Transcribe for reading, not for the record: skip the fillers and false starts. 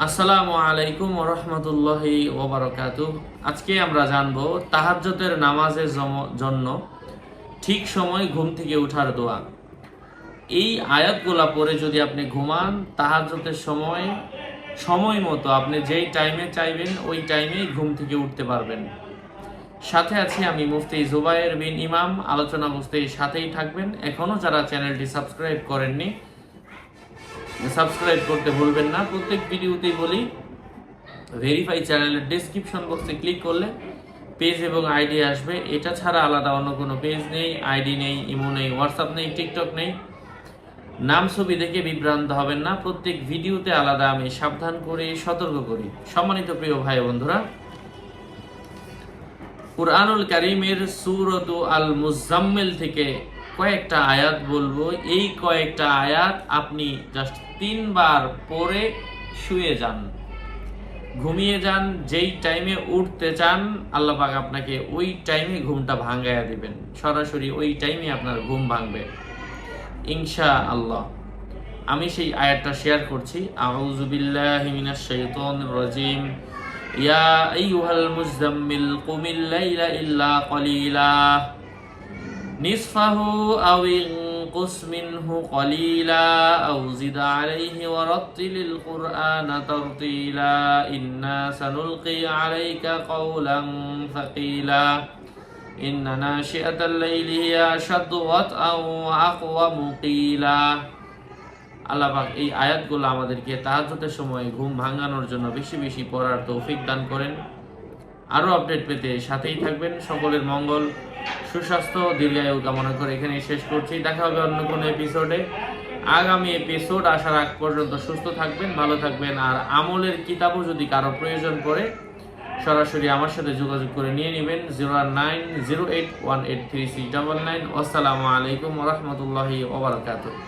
আসসালামু আলাইকুম ওয়া রাহমাতুল্লাহি ওয়া বারাকাতুহু। আজকে আমরা জানব তাহাজ্জুদের নামাজের জন্য ঠিক সময় ঘুম থেকে ওঠার দোয়া। এই আয়াতগুলা পড়ে যদি আপনি ঘুমান, তাহাজ্জুদের সময় মতো আপনি যেই টাইমে চাইবেন ওই টাইমেই ঘুম থেকে উঠতে পারবেন। সাথে আছি আমি মুফতি জুবায়ের বিন ইমাম। আলোচনা বুঝতে সাথেই থাকবেন। এখনো যারা চ্যানেলটি সাবস্ক্রাইব করেননি, সাবস্ক্রাইব করতে ভুলবেন না। প্রত্যেক ভিডিওতেই বলি, ভেরিফাই চ্যানেলের ডেসক্রিপশন বক্সে ক্লিক করলে পেজ এবং আইডি আসবে। এটা ছাড়া আলাদা অন্য কোনো পেজ নেই, আইডি নেই, ইমো নেই, হোয়াটসঅ্যাপ নেই, টিকটক নেই। নাম ছবি দেখে বিভ্রান্ত হবেন না। প্রত্যেক ভিডিওতে আলাদা আমি সাবধান করে সতর্ক করি। সম্মানিত প্রিয় ভাই বন্ধুরা, কুরআনুল কারীমের সূরাত আল মুজাম্মিল থেকে কয়েকটা আয়াত বলবো। এই কয়েকটা আয়াত আপনি জাস্ট 3 বার পড়ে শুয়ে যান, ঘুমিয়ে যান। যেই টাইমে উঠতে চান আল্লাহ পাক আপনাকে ওই টাইমে ঘুমটা ভাঙাইয়া দিবেন। সরাসরি ওই টাইমে আপনার ঘুম ভাঙবে ইনশাআল্লাহ। আমি সেই আয়াতটা শেয়ার করছি। আউযু বিল্লাহি মিনাশ শাইতানির রাজিম। ইয়া আইয়ুহাল মুজাম্মিল কুমিল লাইলা ইল্লা কলিলা নিসফাহু আও ইনকুস মিনহু কলিলা আও জিদ আলাইহি ওয়া রাত্তিলিল কুরআনা তারতিলা ইন্না সানুলকি আলাইকা কাওলান সাকিলা ইন্না নাশিআতাল লাইলি হিয়া আশাদ্দু ওয়াতআন ওয়া আকওয়ামু কিলা। আল্লাহ পাক এই আয়াতগুলো আমাদেরকে তাহাজ্জুদের সময় ঘুম ভাঙানোর জন্য বেশি বেশি পড়ার তৌফিক দান করেন। আরও আপডেট পেতে সাথেই থাকবেন। সকলের মঙ্গল, সুস্বাস্থ্য, দীর্ঘায়ু কামনা করে এখানে শেষ করছি। দেখা হবে অন্য কোনো এপিসোডে। আগামী এপিসোড আসার আগ পর্যন্ত সুস্থ থাকবেন, ভালো থাকবেন। আর আমলের কিতাবও যদি কারো প্রয়োজন পড়ে সরাসরি আমার সাথে যোগাযোগ করে নিয়ে নেবেন 0908183699। আসসালামু আলাইকুম ওয়া রাহমাতুল্লাহি ওয়া বারাকাতুহু।